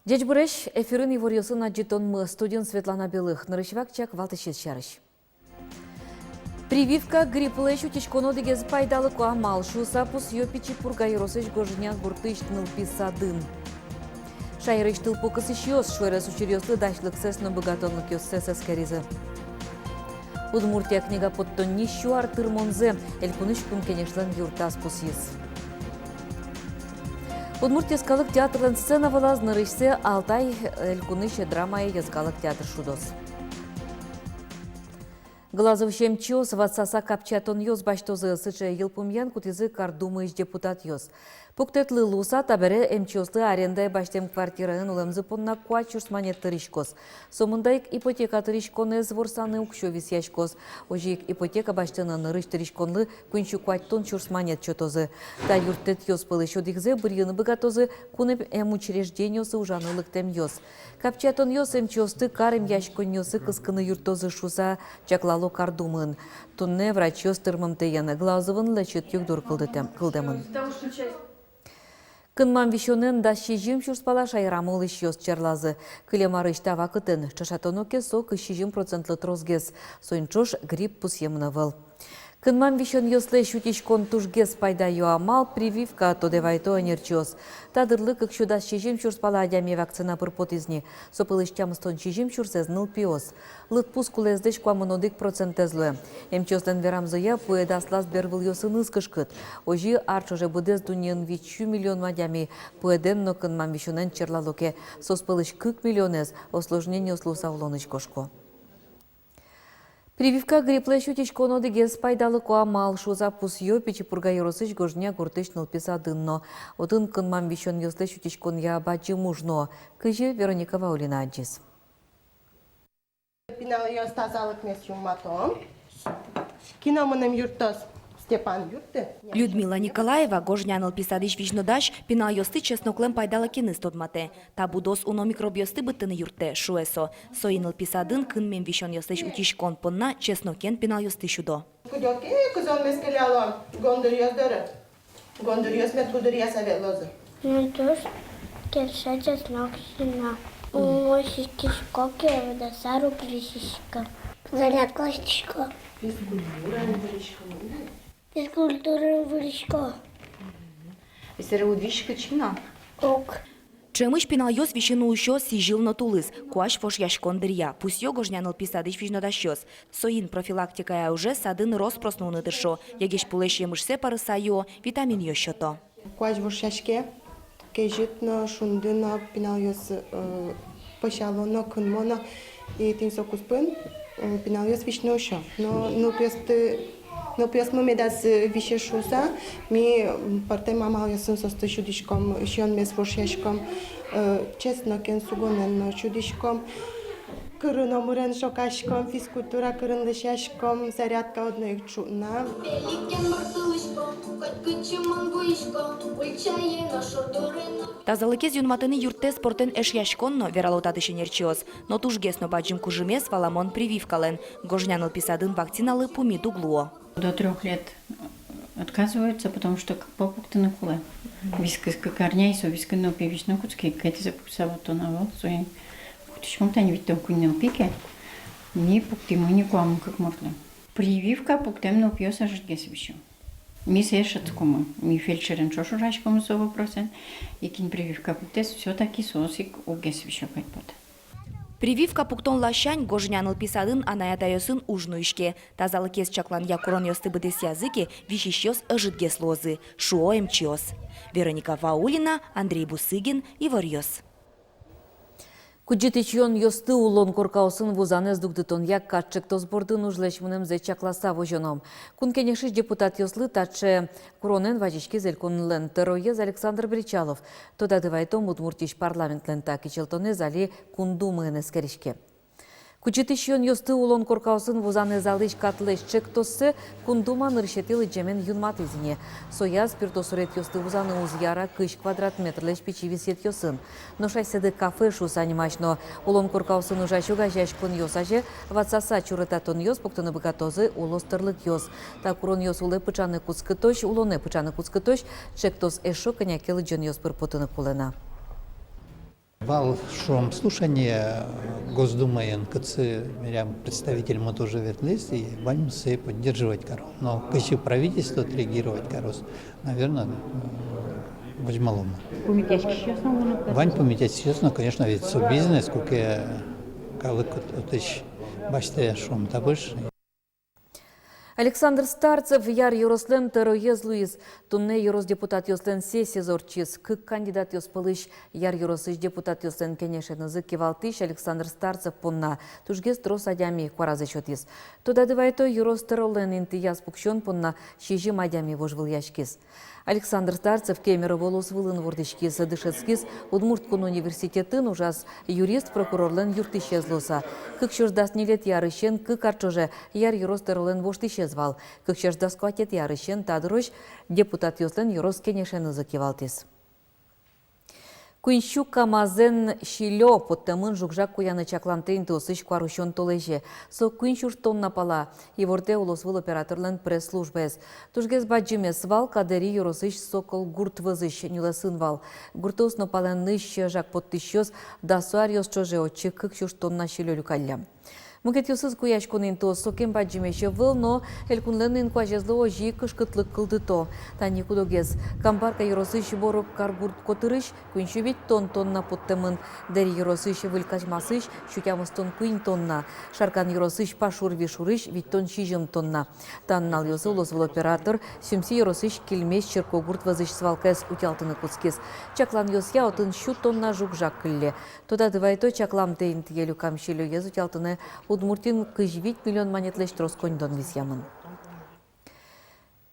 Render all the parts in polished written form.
Дечь буреш, эфирын иворьосын аджитон мы студент Светлана Белых. Нарышевак чак валтышет шарыш. Прививка грипплы шутичконо дегез пайдалы куамал. Шуса пус ёпичи пургайросыш гожня гуртыш нылписадын. Шайрыш тылпу кысышьёс, шуэрес учерёслы дашлык сесно богатонлык ёс сесес керизы. Удмуртия книга подтон нищу артырмонзе, элькуныш кун кенешлен юртас пусис. Удмуртияскалық театрдан сцена валаз нырышсе Алтай элькуныш драмай язгалык театр шудос. Глазов шемчиос ватсаса капчатон йоз баштозы сычы елпумьян кутизы кардумыш депутат йоз. Пуктетлы луса табере эмчиослы арендай баштем квартираны улемзы понна куачурс монеттырышкос. Сомындайк ипотека тырышконы зворсаны укшовис яшкос. Ожик ипотека баштына нырыш тырышконлы күнчу куачтон чурс монет чотозы. Та юртет йоз пылы шодикзе бұрйыны бігатозы кунып эм учреждениосы ужанылык тем йоз. Капчатон йоз эмчиосты карым яшкон йосы кыскыны юртозы шуса чаклало кардумын. Тунне врач йоз тырмымты яны глазовын лечет югдур кылдымын. Кынман вишонен да шижим шурспала шайрамыл ишьёс черлазы. Кылемарыш тава кытын, чашатоноке сок 60% трозгез. Сойнчош грипп пусемны выл. Кынман вишон йосле шутишкон тужгез пайда юамал прививка тодевайто анерчиос. Тадырлы кыкшуда шижим шурспала адяме вакцина пырпотизни. Сопылыштямыстон шижим шурсез ныл пиос. Лытпус кулездеш куамынодик процентезлы. Эмчослен верамзыя пуэдаслас бервыл йосын ызкышкыт. Ожи арчоже будез дуньен 5 миллион мадями пуэден но кынман вишонен черлалоке. Соспылыш 40 миллионез осложнение слуса улоныш кошко. Прививка грипплы шутичконо дегез пайдалы куамал шуза пус ёпичи пургайросыш гожня гуртыш нылписадынно. Отын кынман вишон ёсле шутичкон я бачы мужно. Кыжы Вероника Ваулина аджис. Пинал ёс тазалык мес юмматом. Киномыным юртос Степан юрты. Людмила Николаева гожняныл писадыш вишнодаш пинал ёсты честноклем пайдала кеныс тодмате. Табудос уно микробиосты быттыны юрте шуэсо. Соиныл писадын кынмен вишон ёстыш утишкон понна честнокен пинал ёсты шудо. Кудёки кузон мескелялон гондыр ёздыры. Гондыр ёсмет кудыр ясавет лозы. Ну то, келша чеснок сина. Мосистишко кевда сару присишка. Зарядка стишко. Физкультура вырышко. Если удвижка чина? Ок. Чемыш пинал ёс вишину ущё сижил на тулыз. Куаш фош яшкон дырья. Пусть ё гожняныл писадыш вишнодащёс. Соин профилактикая уже садын рос проснуны дыршо. Ягеш пулеш емышсе парыса ё витамин ё щото. Куаш вошашке. Кежитно шундыно пинал ёс пошалоно кынмоно и тин сокуспын пинал ёс вишну ущё. Но пёс мы медас више шуса, ми парте мамал ёсын состы чудишком, шьон мес вошашком, честно кен сугонен чудишком. Кырыно мурен шокашком, физкультура кырын лышашком, зарядка одной чудна. Тазалыкез юнматыны юртте спортен эш яшконно вералота шенерчиос. Но тужгесно баджим кужимес валамон прививкален. Гожняныл писадын вакциналы пуми дуглуо. До 3 лет отказываются, потому что попукты на куле. Вискы корней, вискы на певичном куцке, кэти запуксава то на вот, своим кутичком тани вид там кунем пике, ни пукты мы ни куаму как морли. Прививка пуктем на пьёса жидгес вещу. Ми сешат кому, ми фельдшерен чошу рачком за вопросен, и кин прививка пуктес все-таки сосик угес вещу кайпот. Прививка пуктон лащань гожняныл писадын анаятайосын ужнуишке. Тазалыкез чаклан якурон ёсты быдес языки вишищёс ыжытгес лозы. Шуо эмчиос. Вероника Ваулина, Андрей Бусыгин, Иворьёс. Куджитичьон ёсты улон коркаусын вузанез дугдытон як катчык тозбордын ужлешмыным зе чакласа вожоном. Кункенешиш депутат ёслы таче куронен вазички зелькунлен тероез Александр Бричалов. Тода дывайтом удмуртиш парламент лента кичелтоне зали кундумын эскеришке. Кучетищен йосты улон коркаусын вузаны залыш катлыш чектосы кундуман ыршетил джемен юнматызине. Соя спиртосурет йосты вузаны узяра кыш квадрат метрлеш печивисет йосын. Но шайседы кафе шу санимашно улон коркаусын ужашу гажаш кун йосаже ватсаса чурытатон йос поктыны быкатозы улостырлык йос. Так урон йос улы пычаны куцкытош, улоны пычаны куцкытош чектос эшо конякелы джен йос пырпотыны кулена. Вал шум слушания Госдумы НКЦ, представитель мы тоже вернулись и вальмсы поддерживать коров. Но если правительство отреагировать коров, наверное, возьмалома. Вань пометять честно, конечно, ведь все бизнес, как я отыщ, бачите, шум табыш. Александр Старцев, яр Юрослен Тероез Луис, тунне Юрос депутат Йослен сессия зорчиз, кык кандидат Йоспылыш, яр Юросыш депутат Йослен кенешен ызык кевалтыш Александр Старцев понна, тужгез трос адями кваразы чотиз. Тода дывайто Юрос Теролен инты яс пукшон понна, шижим адями вожвыл яшкиз. Александр Старцев кемеро волос вылын вордышкиз, дышецкиз, Удмурткун университетін ужас юрист прокурорлен юртыше злоса. Кык шождас нилет ярышен, кык арчоже яр Юрос Теролен воштыше звал. Кык шождас кватет ярышен тадрош депутат Йослен Юрос кенешен ызык кевалтиз. Куинщу камазен шилё поттамын жукжак куяны чаклантейн тосыш кварущон толеже. Со куинщуш тонна пала. Иворте улосвыл операторлен пресс-службез. Тужгез баджиме свал кадери юросыш сокол гурт вызыш нюласын вал. Гуртос но пален ныш жак поттыщёс да суарьос чоже очи кыкщуш тонна шилё люкалля. Мукет юсыз куяш кунин то сокен баджимеше выл, но элькунленин куажезлы ожи кышкытлык кылдыто. Тани кудогез. Камбарка юросыш борок каргурт котырыш, куиншу бит тонна поттемын. Дери юросыш вылькачмасыш, шутямыз тон куин тонна. Шаркан юросыш пашур вишурыш, вит тон шижым тонна. Таннал юсы улозвыл оператор, сюмси юросыш килмеш черкогурт вазыш свалкес утялтыны куцкес. Чаклан юсья отын шу тонна жукжак кылле. Тода дывайто чаклам тейн тиелю камшилю ез утялтыны Удмуртин 9 миллион монетлеш троскондон висямын.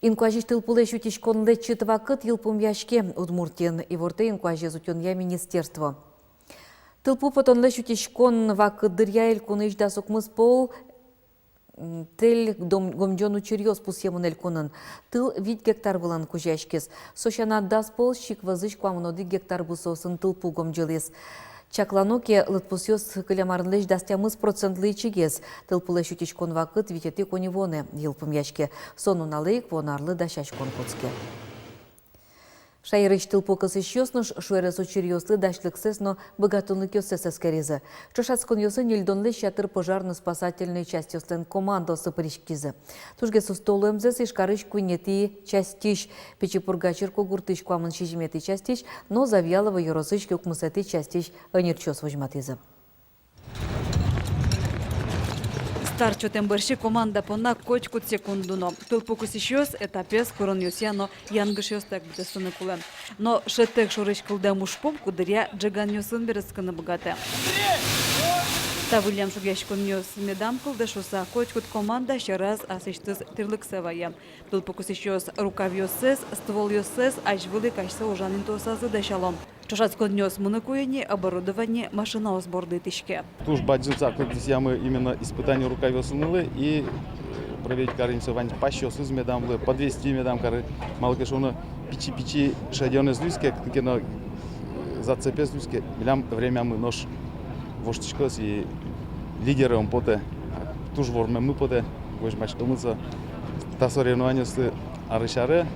Инкуажиш тылпулеш утишкон лечит вакыт йылпум яшке Удмуртин и ворте инкуаже зутёнья министерство. Тылпу потон леш утишкон вакыт дырья элькуныш да сокмыз пол тел гомджон учерьёз пусьемын элькунын. Тыл вид гектар вылан кужашкес. Сошана дас пол щик вазыш куамыноды гектар бусосын тылпу гомджелес. Чакланоке лытпусёс кылямарынлеш дастямыз процентлы чигез. Тылпылеш утишкон вакыт витети коневоне йылпым яшке. Сону налейк вонарлы да шашкон коцке. Шайрыш тылпу кысыщёсныш шуэрес учерьёслы дашлыксес, но богатынлык ёсес эскерезы. Чошацкон ёсын ильдонлы шатыр пожарно-спасательной часть ёслен командосы пришкизы. Тужге сустолу эмзес ишкарыш куйнети частиш, печепургачыр когуртыш куамын шижимети частиш, но завьялова юросыш кюкмысети частиш анирчёс вожматизы. Старчо темберши команда пона кочкут секундуно. Тылпукус ищёс этапес курон юсяно янгышёс так бдесыны кулен. Но шетек шорыш кылда мушпом кудыря джаган юсын берескыны богате. Та Вильям шугяшкон юс медам кылда шоса кочкут команда ще раз асыштыз тырлыксевая. Тылпукус ищёс рукав юсес, ствол юсес, аж вылык ашса ужанын тосазы дешалом. Чошацкон нёс муныкуени, оборудование, машина сборды тышке. Туж баджинца, как здесь ямы именно испытания рукавёс унылы и проверить каринцу вань пащёс из медамлы, подвести медам кары малкашуна пичи шадёны злюске, кено зацепе злюске, билям время мы нож воштичкос и лидеры он поте, туж ворме мы поте, вож бачкомыца, та соревнование с арышары.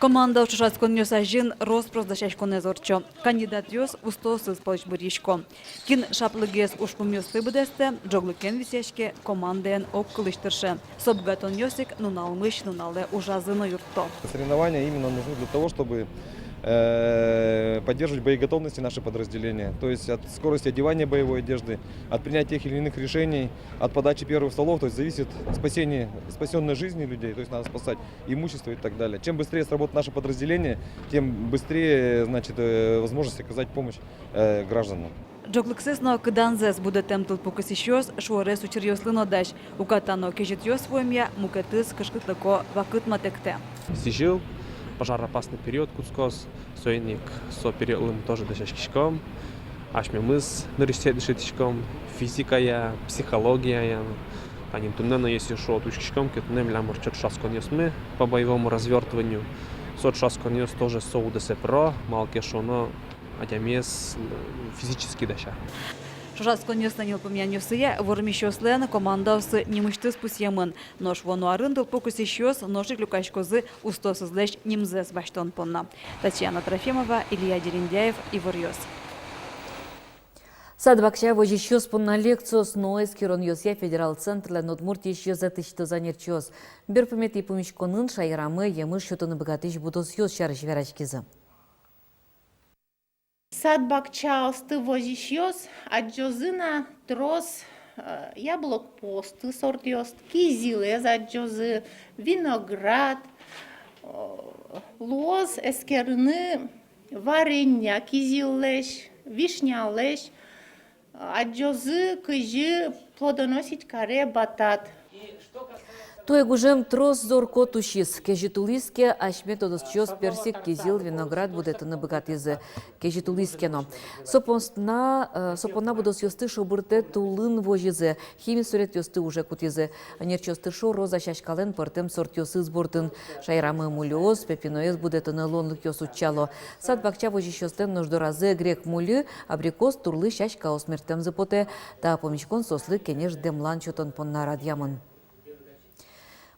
Команда Чошацкон нёс ажин роспрос дашашкон зорчо. Кандидат ёс устосыз полыш бұришко. Кин шаплыгес ушпум ёсты бідесте, джоглыкен висешке командаен ок кылыштыршы. Собгатон ёсик нуналмыш нунале ужазыны юртто. Соревнования именно нужны для того, чтобы поддерживать боеготовности наши подразделения. То есть от скорости одевания боевой одежды, от принятия тех или иных решений, от подачи первых столов. То есть зависит спасенной жизни людей, то есть надо спасать имущество и так далее. Чем быстрее сработает наше подразделение, тем быстрее, значит, возможность оказать помощь гражданам. Джоглыксесно кыданзес буде тем тылпукыс ищёс, шуарес учерьёслыно даш. Укатано кежит ёс воемья, мукетыс кышкытлыко вакыт матекте. Сижил. Пожароопасный период Куцкос, сойник со периодом тоже дощашкишком. ашмемыз нырыште дышитишком, физикая, психология, они туннено если шо тушкишком, кетнем ляморчат шасконьосме по боевому развертыванию. Сот шасконьос тоже соудесе про, малкешоно, адямес физически даша. Шашас коньёсна нилпомянёсыя, вормищёслен командасы немыштыз пусьемын. Нош вону арындыл покусищёс, ношик люкашкозы устосызлэш немзэс баштон понна. Татьяна Трофимова, Илья Дерендяев, Иварьёс. Садбакча вожищёс понна лекциос ноэс кироньёсья федерал центрлен Удмуртищё затышты занерчёс. Берпамет и помещконын шайрамы емыш шутыны богатыш будосьёс шарыш верачкизы. Сад бакчаусты возищёс, аджозына трос яблок посты сортёст, кизилез аджозы, виноград, лоз эскерны, варенья кизиллеш, вишнялеш, аджозы кыжы плодоносить каре батат. Туегужем трос зорко тушис, кежитулиске ашмет одосчос персик кизил виноград будетыны богатызы кежитулискено. Сопона будосьёсты шобырте тулын вожизы, хими сурет ёсты уже кутизы. Нерчёсты шо роза шашкален пыртем сортёсы сбортын. Шайрамы мулиоз, пепиноез будетыны лонлык ёсучало. Сад бакча вожищёстен нуждоразы грек мули, абрикос турлы шашка осмертем запоте, та помещкон сослы кенеш демлан чотон понна радьямын.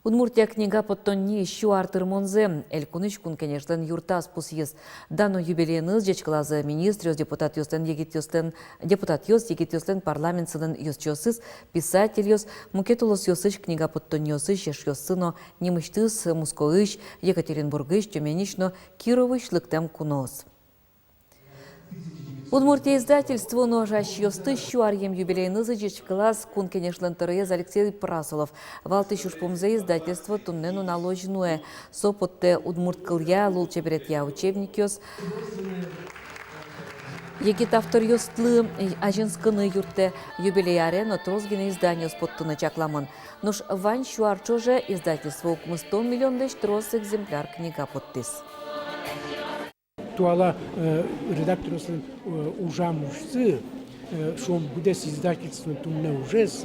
Удмуртия книга подтонни еще артыр монзе. Элькуныш кун, конечно, юртас пусьес. Дано юбилейныз жечклазы министр, депутат ёстен парламент сынын ёсчёсыз, писатель ёс, мукетулос ёсыш книга подтонни ёсыш, еш ёсыно, немыштыз, мускоыш, Екатеринбургыш, Тюменишно, Кировыш, лыктем кунос. Удмуртия издательство ножащ ёсты щуарьем юбилейнызы жечклаз кун, конечно, ТРЕЗ Алексей Прасолов. Валты шушпомзе издательство туннену наложенуэ. Сопотте удмурткылья лулчеберетья учебник ёс. Егит автор ёстлы ажинскыны юрте юбилей арена трозгины издание споттыны чакламын. Нож вань щуарчоже издательство укмы 100 миллион леш трос экземпляр книга подтыс. Туала редакторсын ужамушсы, шом будес издательство тумне ужес,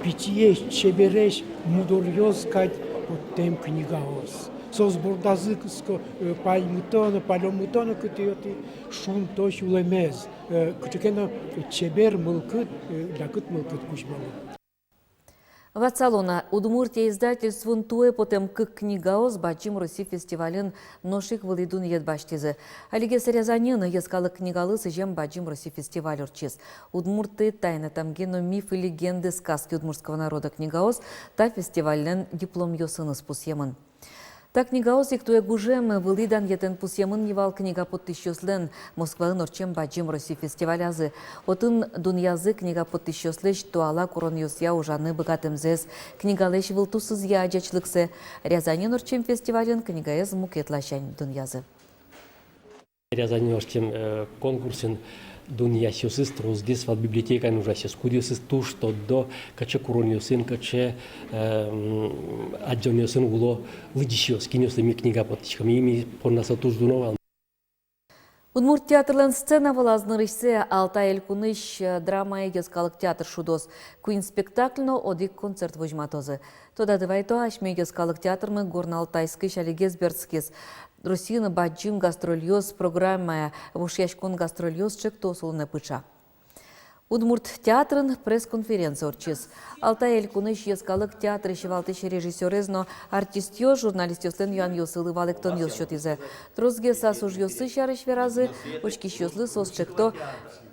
питиеш, чебереш, мудорьёз кать под тем книгаос. Созбордазыкско пальмутона, паломутона кытыёты шум тош улемез. Кытыкена чебер мылкыт, лакыт мылкыт кушмалы. Вацалона Удмуртия издательствун туэ потем к книгаоз бачим Руси фестивален ношик вылидун едбаштизы. Алиге сарязанины ескалы книгалы сыжем бачим Руси фестиваль урчиз. Удмурты тайна тамгену миф и легенды сказки удмуртского народа книгаоз та фестивален диплом ёсыны спусьемын. Так книгаоз иктуэ гужем вылидан етен пусьемын невал книга подтыщёслен Москваын орчем бачим Руси фестивалязы. Отын дунязы книга подтыщёслеш туала курон ёсья ужаны богатымзез. Книгалеш вылтусыз я аджачлыксы. Рязанен орчем фестивален книгаез мукетлащань дунязы. Рязанен орчем конкурсен Дуния сюсыс трозгес в библиотека нужа сюс кудиосыз ту что до каче курониосын каче аджониосын уло лыдишиос киниосы книга подтичками ими порнаса туздунова. Удмурт театрлен сцена вылазнырышсе Алтай Элькуныш драма егескалык театр шудос. Куин спектакльно одик концерт вожматозы. Тода дывайто ашме егескалык театрмы горно-алтайский шалигез берцкес. Русины баджим гастрольёз программа вушьяшкон гастрольёз чек тосулны пыча. Удмурт театрын пресс-конференция орчиз. Алтай Элькуныш ескалык театр ищевалтыш режиссерезно артист ёс, журналист ёслен юан ёсылы валектон ёс шотизе. Трозге сасуж ёсы шарыш веразы, учкиш ёслы сос чекто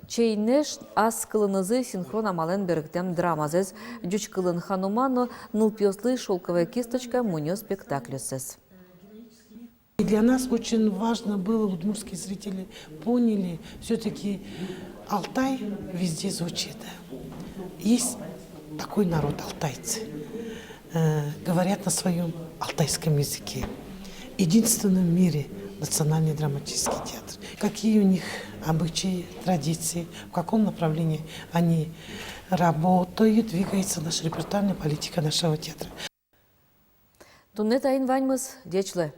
чейнеш ас кылынызы синхрон амален берегтем драмазез, дюч кылын ханумано нылпёслы шелковая кисточка мунё спектаклюсез. И для нас очень важно было, удмуртские зрители поняли, все-таки Алтай везде звучит. Есть такой народ, алтайцы, говорят на своем алтайском языке. Единственный в мире национальный драматический театр. Какие у них обычаи, традиции, в каком направлении они работают, двигается наша репертуарная политика нашего театра. Туннет айн ваньмыз, дечлы.